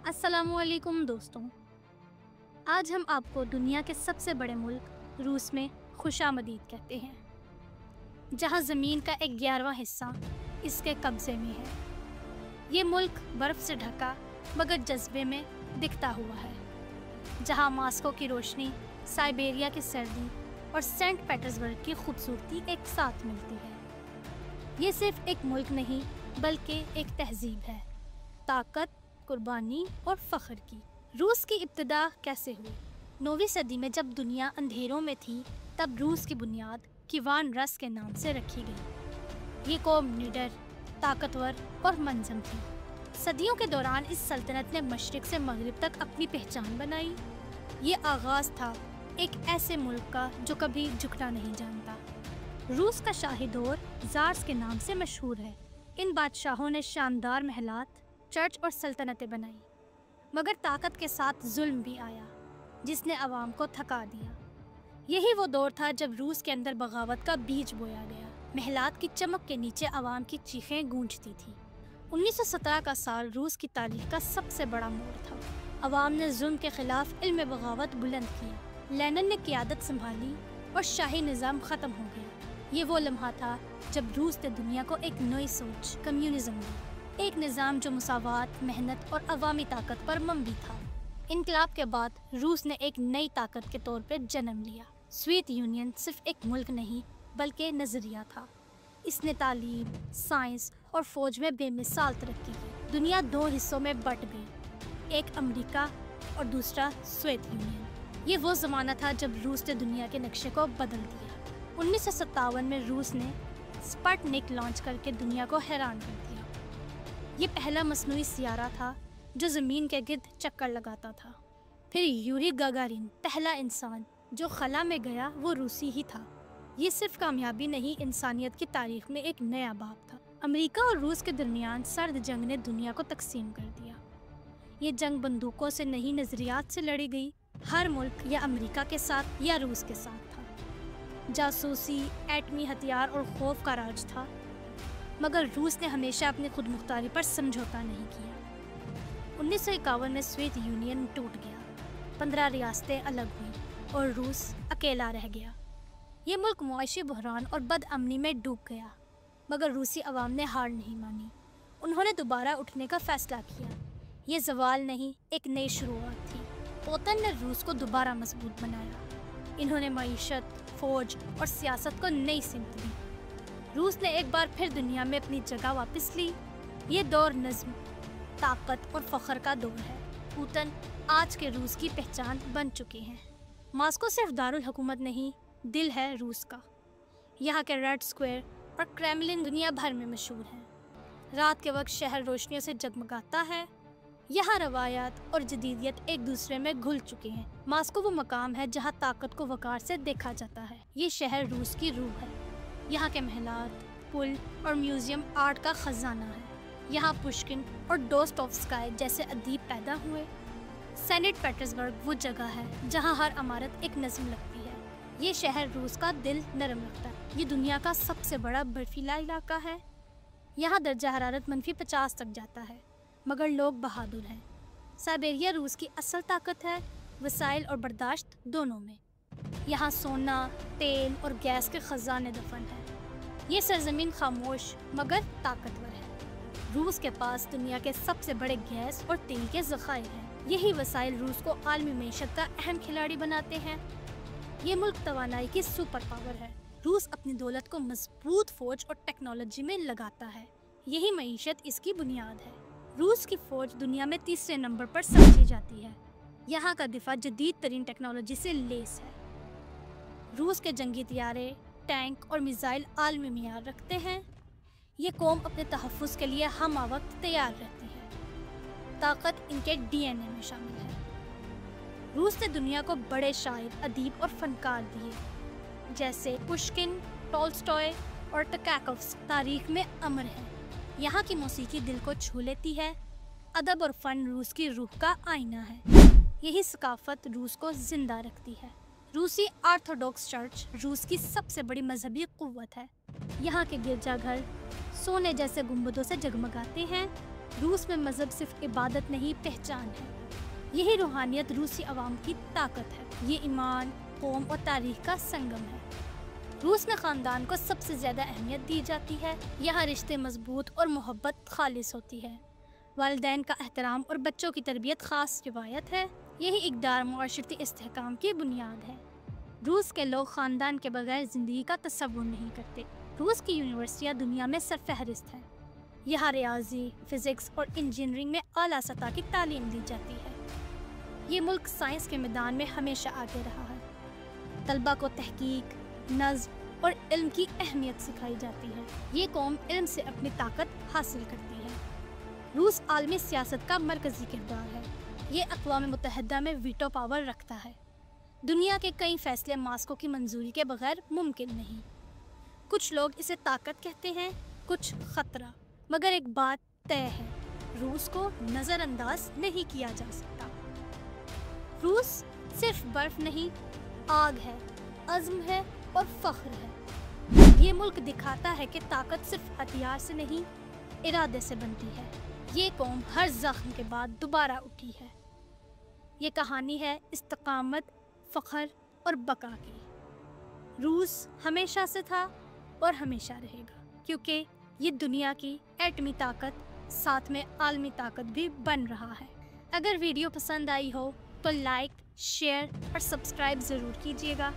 अस्सलामुअलैकुम दोस्तों, आज हम आपको दुनिया के सबसे बड़े मुल्क रूस में खुशामदीद कहते हैं, जहां ज़मीन का 11वां हिस्सा इसके कब्ज़े में है। ये मुल्क बर्फ़ से ढका मगर जज्बे में दिखता हुआ है, जहां मॉस्को की रोशनी, साइबेरिया की सर्दी और सेंट पीटर्सबर्ग की खूबसूरती एक साथ मिलती है। ये सिर्फ एक मुल्क नहीं बल्कि एक तहजीब है, ताकत, कुर्बानी और फ़ख्र की। रूस की इब्तिदा कैसे हुई? 9वीं सदी में जब दुनिया अंधेरों में थी, तब रूस की बुनियाद किवान रस के नाम से रखी गई। ये कौम निडर, ताकतवर और मंज़म थी। सदियों के दौरान इस सल्तनत ने मशरिक़ से मगरिब तक अपनी पहचान बनाई। ये आगाज़ था एक ऐसे मुल्क का जो कभी झुकना नहीं जानता। रूस का शाही दौर ज़ार्स के नाम से मशहूर है। इन बादशाहों ने शानदार महलात, चर्च और सल्तनतें बनाई, मगर ताकत के साथ जुल्म भी आया, जिसने अवाम को थका दिया। यही वो दौर था जब रूस के अंदर बगावत का बीज बोया गया। महलात की चमक के नीचे अवाम की चीखें गूंजती थी। 1917 का साल रूस की तारीख का सबसे बड़ा मोड़ था। अवाम ने जुल्म के खिलाफ इल्म बगावत बुलंद किया। लेनिन ने क़ियादत संभाली और शाही निज़ाम ख़त्म हो गया। ये वो लम्हा था जब रूस ने दुनिया को एक नई सोच, कम्युनिज़्म दी, एक निज़ाम जो मुसावात, मेहनत और अवामी ताकत पर मबनी था। इनकलाब के बाद रूस ने एक नई ताकत के तौर पर जन्म लिया। सोवियत यूनियन सिर्फ एक मुल्क नहीं बल्कि नज़रिया था। इसने तालीम, साइंस और फ़ौज में बेमिसाल तरक्की की। दुनिया 2 हिस्सों में बट गई, एक अमेरिका और दूसरा सोवियत यूनियन। ये वो ज़माना था जब रूस ने दुनिया के नक्शे को बदल दिया। 1957 में रूस ने स्पुतनिक लॉन्च करके दुनिया को हैरान कर दिया। ये पहला मसनूई सियारा था जो ज़मीन के गिर्द चक्कर लगाता था। फिर यूरी गागारिन, पहला इंसान जो खला में गया, वो रूसी ही था। ये सिर्फ कामयाबी नहीं, इंसानियत की तारीख में एक नया बाब था। अमेरिका और रूस के दरमियान सर्द जंग ने दुनिया को तकसीम कर दिया। ये जंग बंदूकों से नहीं, नज़रियात से लड़ी गई। हर मुल्क या अमेरिका के साथ या रूस के साथ था। जासूसी, एटमी हथियार और खौफ का राज था, मगर रूस ने हमेशा अपनी खुद मुख्तारी पर समझौता नहीं किया। 1951 में सोवियत यूनियन टूट गया, 15 रियासतें अलग हुई और रूस अकेला रह गया। ये मुल्क मुआशी बहरान और बदअमनी में डूब गया, मगर रूसी अवाम ने हार नहीं मानी। उन्होंने दोबारा उठने का फैसला किया। ये ज़वाल नहीं, एक नई शुरुआत थी। पुतिन ने रूस को दोबारा मजबूत बनाया। इन्होंने मईशत, फ़ौज और सियासत को नई सिमत दी। रूस ने एक बार फिर दुनिया में अपनी जगह वापस ली। ये दौर नज़्म, ताकत और फ़ख्र का दौर है। पुतिन आज के रूस की पहचान बन चुके हैं। मॉस्को सिर्फ दारुल हुकूमत नहीं, दिल है रूस का। यहाँ के रेड स्क्वायर और क्रेमलिन दुनिया भर में मशहूर हैं। रात के वक्त शहर रोशनियों से जगमगाता है। यहाँ रवायात और जदीदियत एक दूसरे में घुल चुके हैं। मॉस्को वो मकाम है जहाँ ताकत को वक़ार से देखा जाता है। ये शहर रूस की रूह है। यहाँ के महलात, पुल और म्यूज़ियम आर्ट का ख़जाना है। यहाँ पुश्किन और डोस्टोव्स्काय जैसे अदीब पैदा हुए। सेंट पीटर्सबर्ग वो जगह है जहाँ हर इमारत एक नज़्म लगती है। ये शहर रूस का दिल नरम रखता है। ये दुनिया का सबसे बड़ा बर्फीला इलाका है। यहाँ दर्जा हरारत -50 तक जाता है, मगर लोग बहादुर हैं। साइबेरिया रूस की असल ताकत है, वसाइल और बर्दाश्त दोनों में। यहाँ सोना, तेल और गैस के ख़जाने दफन हैं। ये सरजमीन खामोश मगर ताकतवर है। रूस के पास दुनिया के सबसे बड़े गैस और तेल के ज़खायर हैं। यही वसाइल रूस को आलमी मईशत का अहम खिलाड़ी बनाते हैं। ये मुल्क तवानाई की सुपर पावर है। रूस अपनी दौलत को मजबूत फ़ौज और टेक्नोलॉजी में लगाता है। यही मईशत इसकी बुनियाद है। रूस की फ़ौज दुनिया में 3रे नंबर पर समझी जाती है। यहाँ का दिफा जदीद तरीन टेक्नोलॉजी से लेस है। रूस के जंगी तैयारे, टैंक और मिसाइल आलमी मियार रखते हैं। ये कौम अपने तहफ़्फ़ुज़ के लिए हम वक्त तैयार रहती है। ताकत इनके DNA में शामिल है। रूस ने दुनिया को बड़े शायर, अदीब और फनकार दिए, जैसे पुश्किन, टॉल्स्टॉय और टकाकोव्स्की तारीख में अमर है। यहाँ की मौसीकी दिल को छू लेती है। अदब और फ़न रूस की रूह का आईना है। यही सकाफत रूस को जिंदा रखती है। रूसी ऑर्थोडॉक्स चर्च रूस की सबसे बड़ी मजहबी कुव्वत है। यहाँ के गिरजाघर सोने जैसे गुंबदों से जगमगाते हैं। रूस में मजहब सिर्फ इबादत नहीं, पहचान है। यही रूहानियत रूसी अवाम की ताकत है। ये ईमान, कौम और तारीख का संगम है। रूस में ख़ानदान को सबसे ज़्यादा अहमियत दी जाती है। यहाँ रिश्ते मजबूत और मोहब्बत खालिस होती है। वालिदैन का एहतराम और बच्चों की तरबियत ख़ास रिवायत है। यही इक़दार मुआशरती इस्तेहकाम की बुनियाद है। रूस के लोग ख़ानदान के बगैर ज़िंदगी का तसव्वुर नहीं करते। रूस की यूनिवर्सिटियाँ दुनिया में सरफहरिस्त हैं। यहाँ रियाजी, फ़िज़िक्स और इंजीनियरिंग में आला सतह की तालीम दी जाती है। ये मुल्क साइंस के मैदान में हमेशा आगे रहा है। तलबा को तहकीक, नज़्म और इल्म की अहमियत सिखाई जाती है। ये कौम इल्म से अपनी ताकत हासिल करती है। रूस आलमी सियासत का मरकज़ी किरदार है। ये अक़वाम मुत्तहिदा में वीटो पावर रखता है। दुनिया के कई फैसले मॉस्को की मंजूरी के बगैर मुमकिन नहीं। कुछ लोग इसे ताकत कहते हैं, कुछ ख़तरा, मगर एक बात तय है, रूस को नज़रअंदाज नहीं किया जा सकता। रूस सिर्फ बर्फ नहीं, आग है, अज़्म है और फ़ख्र है। ये मुल्क दिखाता है कि ताकत सिर्फ हथियार से नहीं, इरादे से बनती है। ये कौम हर ज़ख्म के बाद दोबारा उठी है। ये कहानी है इस्तिक़ामत, फ़ख्र और बका की। रूस हमेशा से था और हमेशा रहेगा, क्योंकि ये दुनिया की एटमी ताकत साथ में आलमी ताकत भी बन रहा है। अगर वीडियो पसंद आई हो तो लाइक, शेयर और सब्सक्राइब ज़रूर कीजिएगा।